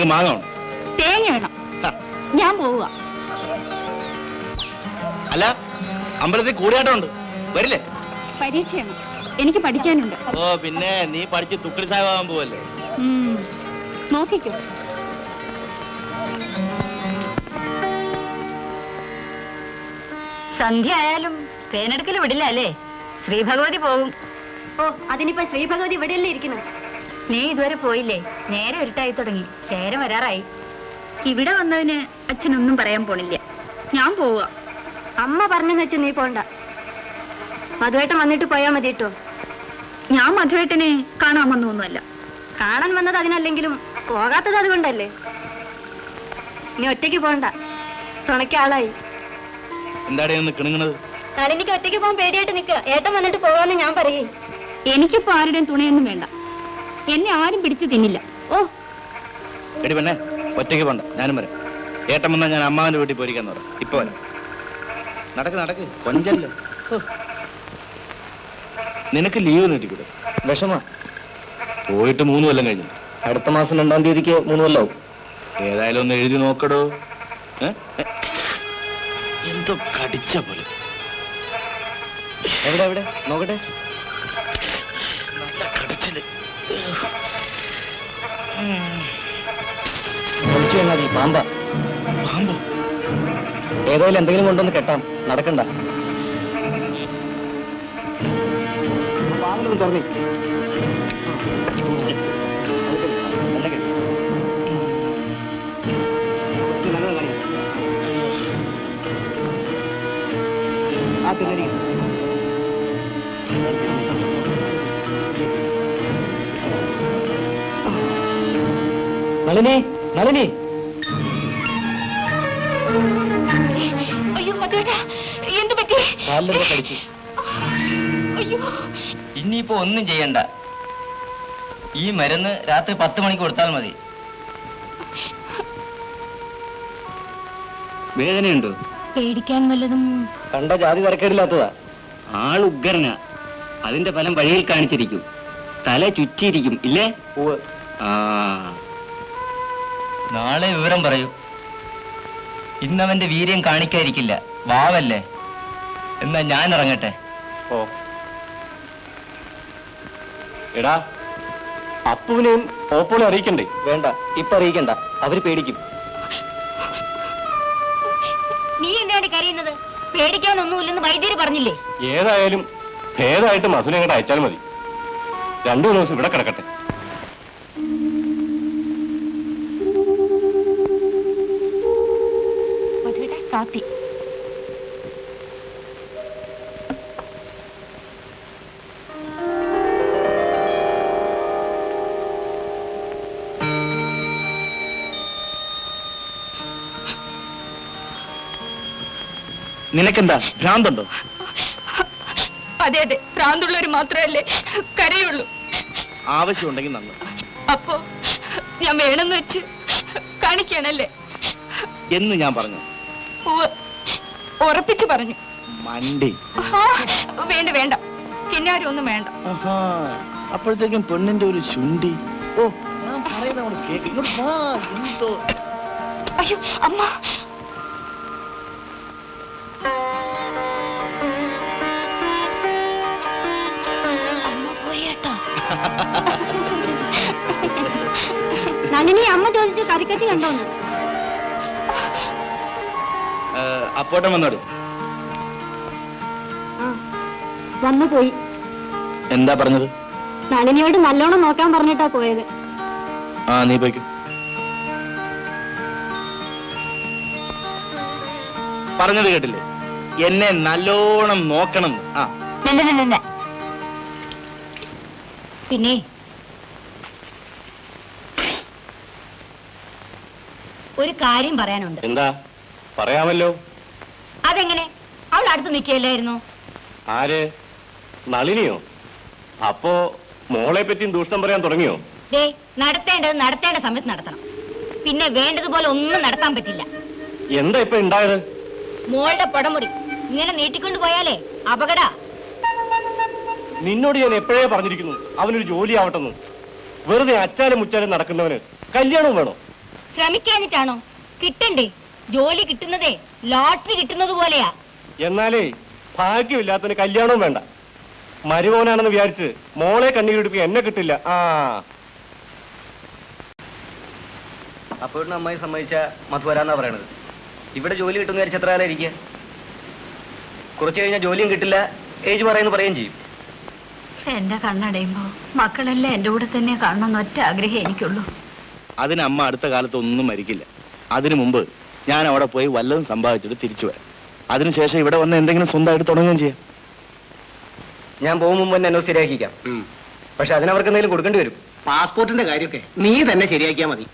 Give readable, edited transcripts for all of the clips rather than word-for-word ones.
നിനക്ക് മാങ്ങ വേണം? തേങ്ങ വേണം. ഞാൻ പോവുക. അല്ല, അമ്പലത്തിൽ കൂടിയാട്ടമുണ്ട്, വരില്ലേ? പരീക്ഷയാണ്, എനിക്ക് പഠിക്കാനുണ്ട്. ഓ പിന്നെ നീ പഠിച്ച് തുക്കടി സാഹിബാകാൻ പോവല്ലേ? നോക്കിക്കോ. സന്ധ്യ ആയാലും തേനെടുക്കൽ വിടില്ല അല്ലേ? ശ്രീഭഗവതി പോകും. ഓ, അതിനിപ്പോ ശ്രീഭഗവതി ഇവിടെയല്ലേ ഇരിക്കണം? നീ ഇതുവരെ പോയില്ലേ? നേരെ ഇരുട്ടായി തുടങ്ങി, ചേര വരാറായി. ഇവിടെ വന്നതിന് അച്ഛനൊന്നും പറയാൻ പോണില്ല. ഞാൻ പോവുക. അമ്മ പറഞ്ഞെന്ന് വെച്ച് നീ പോണ്ട. മധുവേട്ടൻ വന്നിട്ട് പോയാ മതി കേട്ടോ. ഞാൻ മധുവേട്ടനെ കാണാൻ വന്നൊന്നുമല്ല. കാണാൻ വന്നത് അതിനല്ലെങ്കിലും പോകാത്തത് അതുകൊണ്ടല്ലേ. നീ ഒറ്റയ്ക്ക് പോണ്ട, തുണയ്ക്ക് ആളായി. എന്താടേ ഒന്ന് കിണുങ്ങണത്? നളിനിക്ക് ഒറ്റയ്ക്ക് പോകാൻ പേടിയായിട്ട് നിൽക്കുക. ഏട്ടൻ വന്നിട്ട് പോകാന്ന് ഞാൻ പറയേ. എനിക്കിപ്പോ ആരുടെയും തുണയൊന്നും വേണ്ട. എന്നെ ആരും പിടിച്ചു തിന്നില്ല. ഓ എടി പെണ്ണെ, ഒറ്റയ്ക്ക് പോണ്ട, ഞാനും വരാം. ഏട്ടൻ വന്നാൽ ഞാൻ അമ്മാവന്റെ വീട്ടിൽ പോയിരിക്കാന്ന് പറയാം. ഇപ്പൊ വരാം. നടക്ക് നടക്ക്, കൊഞ്ചല്ലോ. നിനക്ക് ലീവ് നീട്ടിക്കൂടെ? വിഷമ പോയിട്ട് 3 കൊല്ലം കഴിഞ്ഞു. അടുത്ത മാസം 2-ാം തീയതിക്ക് 3 കൊല്ലാവും. ഏതായാലും ഒന്ന് എഴുതി നോക്കടോ. എന്തോ കടിച്ച പോലെ. എവിടെ എവിടെ നോക്കട്ടെ. നല്ല കടിച്ചല്. മതി പാമ്പ. പാമ്പോ? ഏതായാലും എന്തെങ്കിലും കൊണ്ടൊന്ന് കെട്ടാം. നടക്കണ്ട. തുറന്നി നളിനി, നളിനി. അയ്യോ മധുവേട്ടാ, എന്ത് പറ്റി? കാലിലൊക്കെ കടിച്ചു. അയ്യോ, ഇനിയിപ്പോ ഒന്നും ചെയ്യണ്ട. ഈ മരുന്ന് രാത്രി 10 മണിക്ക് കൊടുത്താൽ മതി. വേദനയുണ്ടോ? പേടിക്കാൻ വല്ലതും? കണ്ട ജാതി തരക്കേടില്ലാത്തതാ. ആളുഗ്രന. അതിന്റെ ഫലം വഴിയിൽ കാണിച്ചിരിക്കും. തല ചുറ്റിയിരിക്കും ഇല്ലേ? ആ, നാളെ വിവരം പറയൂ. ഇന്നവന്റെ വീര്യം കാണിക്കാതിരിക്കില്ല. വാവല്ലേ? എന്നാ ഞാൻ ഇറങ്ങട്ടെ. ഓ എടാ, അപ്പുവിനെയും ഓപ്പോളെ അറിയിക്കണ്ടേ? വേണ്ട, ഇപ്പൊ അറിയിക്കണ്ട. അവര് പേടിക്കും. നീ എന്താണ് കരയുന്നത്? പേടിക്കാനൊന്നുമില്ലെന്ന് വൈദ്യര് പറഞ്ഞില്ലേ? ഏതായാലും ഭേദമായിട്ട് മസുനെ അങ്ങോട്ട് അയച്ചാൽ മതി. 2 ദിവസം ഇവിടെ കിടക്കട്ടെ. കാപ്പി. നിനക്കെന്താ ഭ്രാന്തുണ്ടോ? അതെ അതെ, ഭ്രാന്തുള്ളവര് മാത്രമല്ലേ കരയുള്ളൂ. ആവശ്യമുണ്ടെങ്കിൽ നന്ന്. അപ്പോ ഞാൻ വേണമെന്ന് വെച്ച് കാണിക്കണല്ലേ എന്ന് ഞാൻ പറഞ്ഞു. ഉറപ്പിച്ചു പറഞ്ഞു. മണ്ടി. വേണ്ട വേണ്ട, കിന്നാരും ഒന്നും വേണ്ട. അപ്പോഴത്തേക്കും പെണ്ണിന്റെ ഒരു ശുണ്ടി. ഓ, ഞാൻ പറയുന്ന കേക്ക്. അയ്യോ അമ്മ. നളിനി, അമ്മ ചോദിച്ച കരിക്കത്തി കണ്ടോന്ന്. അപ്പോട്ടം വന്നോട്. വന്നു പോയി. എന്താ പറഞ്ഞത്? നളിനിയോട് നല്ലോണം നോക്കാൻ പറഞ്ഞിട്ടാ പോയത്. ആ, നീ പോയിക്കോ. പറഞ്ഞത് കേട്ടില്ലേ? എന്നെ നല്ലോണം നോക്കണം. ആ, പിന്നെ ഒരു കാര്യം പറയാനുണ്ട്. എന്താ? പറയാമല്ലോ. അതെങ്ങനെ? അവൾ അടുത്ത് നിൽക്കുകയല്ലായിരുന്നു? ആര്? നളിനിയോ? അപ്പോ മോളെ പറ്റിയും ദൂഷണം പറയാൻ തുടങ്ങിയോ? നടത്തേണ്ടത് നടത്തേണ്ട സമയത്ത് നടത്തണം. പിന്നെ വേണ്ടതുപോലെ ഒന്നും നടത്താൻ പറ്റില്ല. എന്താ ഇപ്പൊ ഉണ്ടായത്? മോളുടെ പടമുറി ഇങ്ങനെ നീട്ടിക്കൊണ്ടു പോയാലേ അപകട. നിന്നോട് ഞാൻ എപ്പോഴേ പറഞ്ഞിരിക്കുന്നു അവനൊരു ജോലി ആവട്ടെന്ന്. വെറുതെ അച്ചാലും മുച്ചാലും നടക്കുന്നവന് കല്യാണവും വേണോ? ശ്രമിക്കാനിട്ടാണോ? കിട്ടണ്ടേ? ജോലി കിട്ടുന്നതേ ലോട്ടറി കിട്ടുന്നത് പോലെയാ. എന്നാലേ ഭാഗ്യമില്ലാത്തതിന് കല്യാണവും വേണ്ട. മരുമോനാണെന്ന് വിചാരിച്ച് മോളെ കണ്ണീരെടുപ്പിക്കാൻ എന്നെ കിട്ടില്ല. ആ അപ്പോഴും അമ്മായി സമ്മതിച്ച മധു വരാന്നാ പറയണത്. ഇവിടെ ജോലി കിട്ടുന്ന വിചാരിച്ച എത്ര കാലം ഇരിക്കുക? കുറച്ച് കഴിഞ്ഞാൽ ജോലിയും കിട്ടില്ല, ഏജ് പറയുന്നു പറയുകയും ചെയ്യും. എന്റെ കണ്ണടയുമ്പോ മക്കളെല്ലാം എന്റെ കൂടെ തന്നെ കാണണമെന്ന് ഒറ്റ ആഗ്രഹം എനിക്കുള്ളൂ. അതിന് അമ്മ അടുത്ത കാലത്ത് ഒന്നും മരിക്കില്ല. അതിനു മുമ്പ് ഞാൻ അവിടെ പോയി വല്ലതും സമ്പാദിച്ചിട്ട് തിരിച്ചു വരാം. അതിനുശേഷം ഇവിടെ വന്ന് എന്തെങ്കിലും സ്വന്തമായിട്ട് തുടങ്ങുകയും ചെയ്യാം. ഞാൻ പോകും മുമ്പ് തന്നെ എന്നോ ശരിയാക്കിക്കാം. പക്ഷെ അതിനവർക്ക് എന്തെങ്കിലും കൊടുക്കേണ്ടി വരും. പാസ്പോർട്ടിന്റെ കാര്യമൊക്കെ നീ തന്നെ ശരിയാക്കിയാ മതി.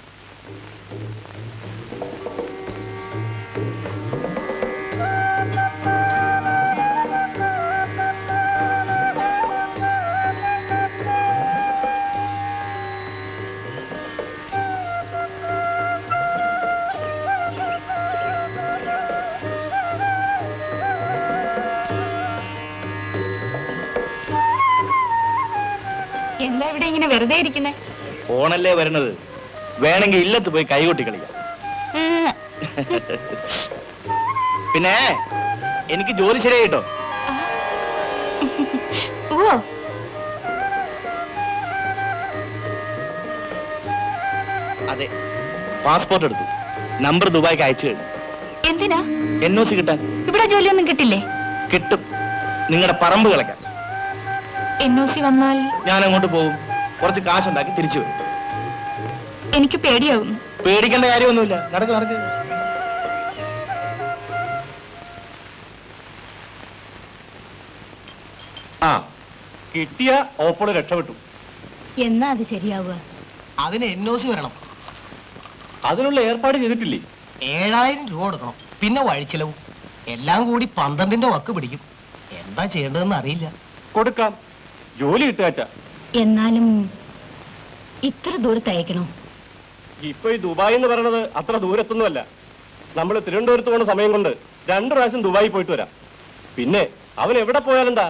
എന്താ ഇവിടെ ഇങ്ങനെ വെറുതെ ഇരിക്കുന്നേ? ഫോണല്ലേ വരണത്, വേണമെങ്കിൽ ഇല്ലത്ത് പോയി കൈകൊട്ടി കളിക്കാം. പിന്നെ എനിക്ക് ജോലി ശരിയായിട്ടോ. ഓ, അതെ, പാസ്പോർട്ട് എടുത്തു, നമ്പർ ദുബായിക്ക് അയച്ചു കഴിഞ്ഞു. എന്തിനാ? NOC കിട്ടാൻ. ഇവിടെ ജോലിയൊന്നും കിട്ടില്ലേ? കിട്ടും, നിങ്ങളുടെ പറമ്പ് കളക്കാൻ. NOC വന്നാൽ ഞാൻ അങ്ങോട്ട് പോകും, കുറച്ച് കാശുണ്ടാക്കി തിരിച്ചു വരും. എനിക്ക് പേടിയാവുന്നു. പേടിക്കേണ്ട കാര്യമൊന്നുമില്ല, നടക്ക് നടക്ക്. ആ കിട്ടിയ ഓപ്പോൾ രക്ഷപ്പെട്ടു. എന്നാ അത് ശരിയാവുക? അതിന് NOC വരണം. അതിനുള്ള ഏർപ്പാട് ചെയ്തിട്ടില്ലേ? 7000 രൂപ കൊടുക്കണം, പിന്നെ വഴിച്ചിലവും എല്ലാം കൂടി 12ന്റെ വക്ക് പിടിക്കും. എന്താ ചെയ്യേണ്ടതെന്ന് അറിയില്ല. കൊടുക്കാം, ജോലി കിട്ടുക. എന്നാലും ഇത്ര ദൂരത്ത് അയക്കണോ? ഇപ്പൊ ഈ ദുബായ് എന്ന് പറയണത് അത്ര ദൂരത്തൊന്നുമല്ല. നമ്മൾ തിരുവനന്തപുരത്ത് പോണ സമയം കൊണ്ട് 2 പ്രാവശ്യം ദുബായി പോയിട്ട് വരാം. പിന്നെ അവൻ എവിടെ പോയാലെന്താ,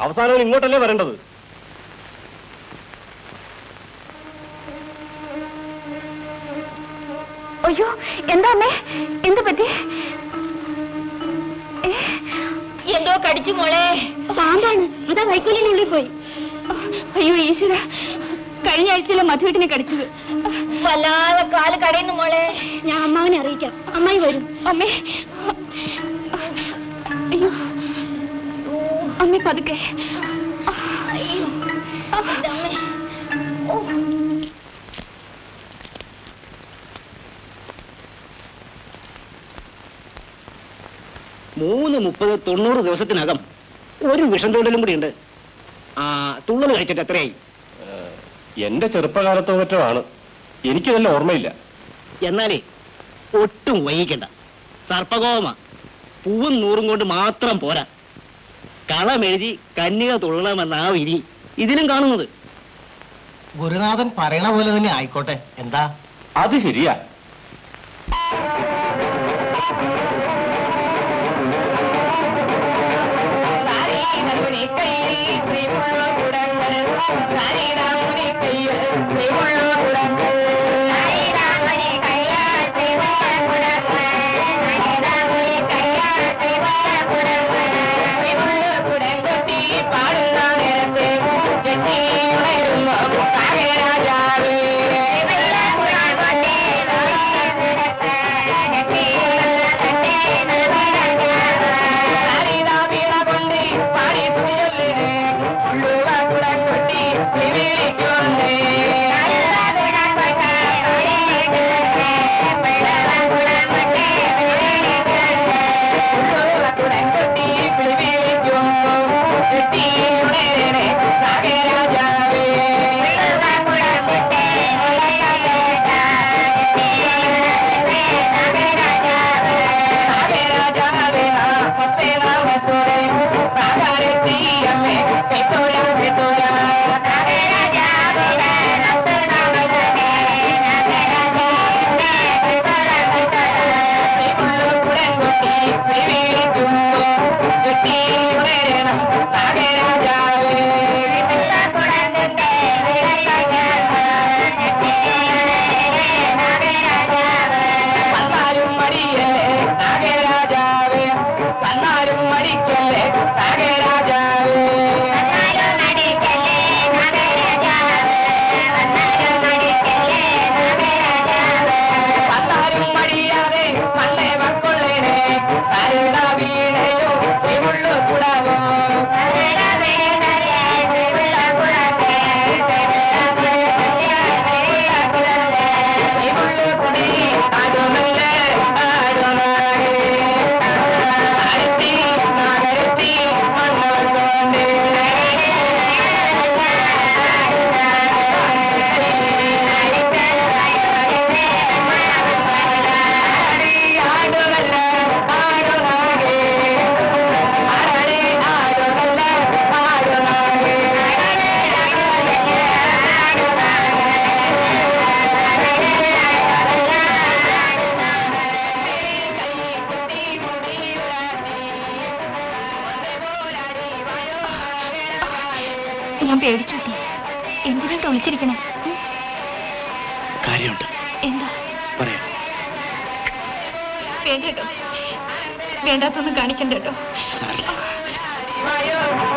അവസാനം അവൻ ഇങ്ങോട്ടല്ലേ വരേണ്ടത്. അയ്യോ, എന്താ അമ്മേ, എന്ത് പറ്റി? എന്തോ കടിച്ചു മോളെ. പാമ്പാണ്, അതാ വൈക്കോലിനുള്ളിൽ പോയി. അയ്യോ ഈശ്വര, കഴിഞ്ഞ ആഴ്ചയിലെ മധുവിട്ടിനെ കടിച്ചത്. വല്ലാതെ കാല് കടയുന്നു മോളെ. ഞാൻ അമ്മാവനെ അറിയിക്കാം, അമ്മായി വരും. അമ്മേ, അയ്യോ അമ്മ പതുക്കെ. അയ്യോ അമ്മേ. ഓ, 3-30-90 ദിവസത്തിനകം ഒരു വിഷം തൊഴിലും കൂടി ഉണ്ട്. തുള്ളൽ കഴിച്ചിട്ട് എത്രയായി? എന്റെ ചെറുപ്പകാലത്തോ മറ്റോ ആണ്, എനിക്ക് നല്ല ഓർമ്മയില്ല. എന്നാലേ ഒട്ടും വൈകിക്കണ്ട. സർപ്പകോമ പൂവും 100 കൊണ്ട് മാത്രം പോരാ. കളമെഴുതി കന്യക തുള്ളണമെന്ന ആ വിധി ഇതിലും കാണുന്നത്. ഗുരുനാഥൻ പറയണ പോലെ തന്നെ ആയിക്കോട്ടെ. എന്താ? അത് ശരിയാ. പേടിച്ചു കിട്ടി. എന്തിനാ വിളിച്ചിരിക്കണേ? കാര്യമുണ്ട്. എന്താ? പറയാം. വേണ്ട കേട്ടോ, വേണ്ടാത്തൊന്നും കാണിക്കണ്ട കേട്ടോ. സാരമില്ല.